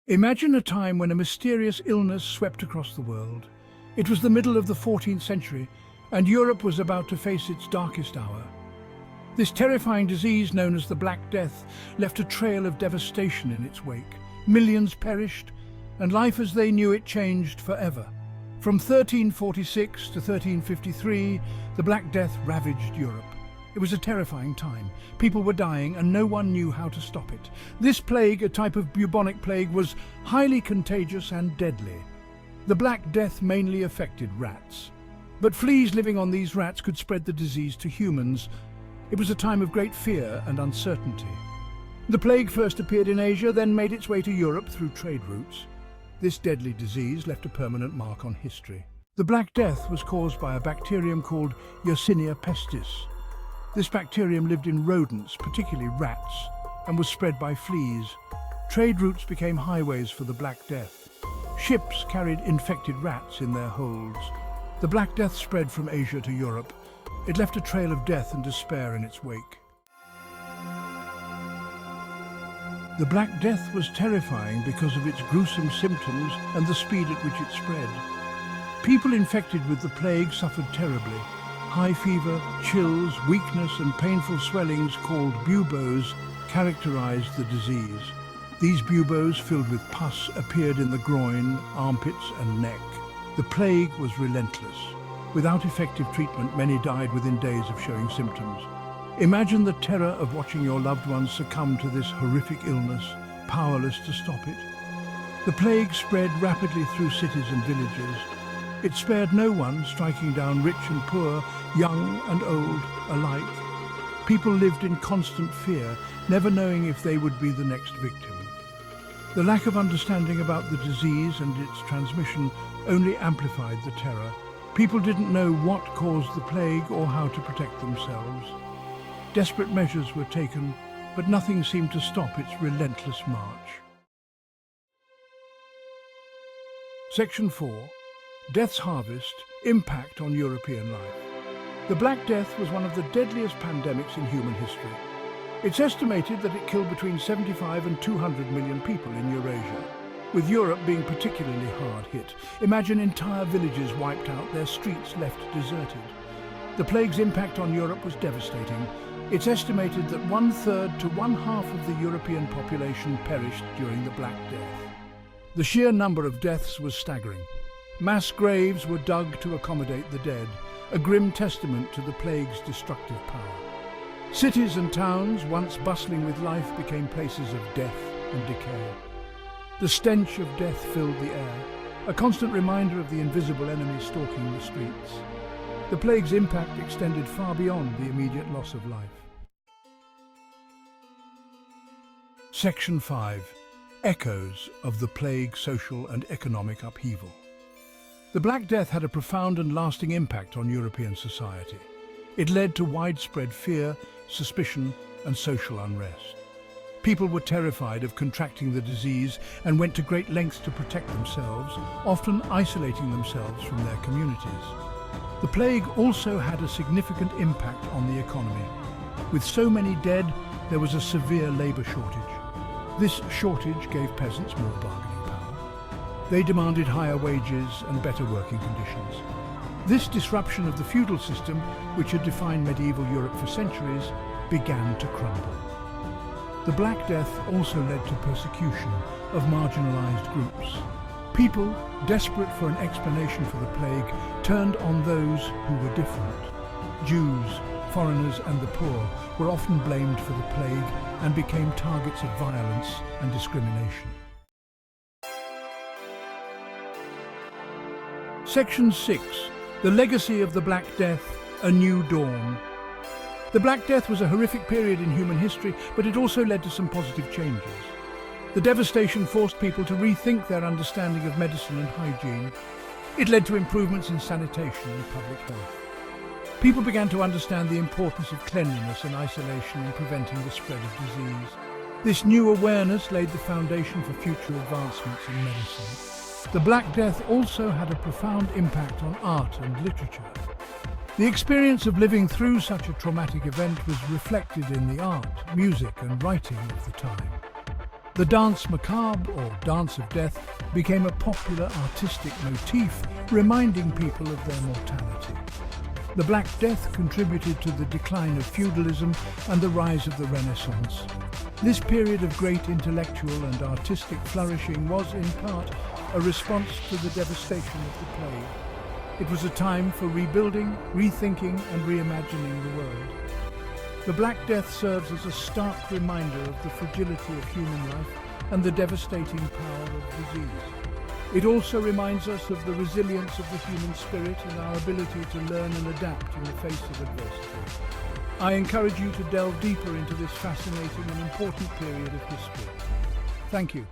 Imagine a time when a mysterious illness swept across the world. It was the middle of the 14th century, and Europe was about to face its darkest hour. This terrifying disease, known as the Black Death, left a trail of devastation in its wake. Millions perished, and life as they knew it changed forever. From 1346 to 1353, the Black Death ravaged Europe. It was a terrifying time. People were dying and no one knew how to stop it. This plague, a type of bubonic plague, was highly contagious and deadly. The Black Death mainly affected rats. But fleas living on these rats could spread the disease to humans. It was a time of great fear and uncertainty. The plague first appeared in Asia, then made its way to Europe through trade routes. This deadly disease left a permanent mark on history. The Black Death was caused by a bacterium called Yersinia pestis. This bacterium lived in rodents, particularly rats, and was spread by fleas. Trade routes became highways for the Black Death. Ships carried infected rats in their holds. The Black Death spread from Asia to Europe. It left a trail of death and despair in its wake. The Black Death was terrifying because of its gruesome symptoms and the speed at which it spread. People infected with the plague suffered terribly. High fever, chills, weakness and painful swellings called buboes characterized the disease. These buboes, filled with pus, appeared in the groin, armpits and neck. The plague was relentless. Without effective treatment, many died within days of showing symptoms. Imagine the terror of watching your loved ones succumb to this horrific illness, powerless to stop it. The plague spread rapidly through cities and villages. It spared no one, striking down rich and poor, young and old alike. People lived in constant fear, never knowing if they would be the next victim. The lack of understanding about the disease and its transmission only amplified the terror. People didn't know what caused the plague or how to protect themselves. Desperate measures were taken, but nothing seemed to stop its relentless march. Section 4. Death's Harvest, Impact on European Life. The Black Death was one of the deadliest pandemics in human history. It's estimated that it killed between 75 and 200 million people in Eurasia, with Europe being particularly hard hit. Imagine entire villages wiped out, their streets left deserted. The plague's impact on Europe was devastating. It's estimated that 1/3 to 1/2 of the European population perished during the Black Death. The sheer number of deaths was staggering. Mass graves were dug to accommodate the dead, a grim testament to the plague's destructive power. Cities and towns, once bustling with life, became places of death and decay. The stench of death filled the air, a constant reminder of the invisible enemy stalking the streets. The plague's impact extended far beyond the immediate loss of life. Section 5. Echoes of the plague's social and economic upheaval. The Black Death had a profound and lasting impact on European society. It led to widespread fear, suspicion, and social unrest. People were terrified of contracting the disease and went to great lengths to protect themselves, often isolating themselves from their communities. The plague also had a significant impact on the economy. With so many dead, there was a severe labor shortage. This shortage gave peasants more bargaining power. They demanded higher wages and better working conditions. This disruption of the feudal system, which had defined medieval Europe for centuries, began to crumble. The Black Death also led to persecution of marginalized groups. People, desperate for an explanation for the plague, turned on those who were different. Jews, foreigners and the poor were often blamed for the plague and became targets of violence and discrimination. Section 6. The Legacy of the Black Death, A New Dawn. The Black Death was a horrific period in human history, but it also led to some positive changes. The devastation forced people to rethink their understanding of medicine and hygiene. It led to improvements in sanitation and public health. People began to understand the importance of cleanliness and isolation in preventing the spread of disease. This new awareness laid the foundation for future advancements in medicine. The Black Death also had a profound impact on art and literature. The experience of living through such a traumatic event was reflected in the art, music and writing of the time. The Danse Macabre, or Dance of Death, became a popular artistic motif, reminding people of their mortality. The Black Death contributed to the decline of feudalism and the rise of the Renaissance. This period of great intellectual and artistic flourishing was, in part, a response to the devastation of the plague. It was a time for rebuilding, rethinking, and reimagining the world. The Black Death serves as a stark reminder of the fragility of human life and the devastating power of disease. It also reminds us of the resilience of the human spirit and our ability to learn and adapt in the face of adversity. I encourage you to delve deeper into this fascinating and important period of history. Thank you.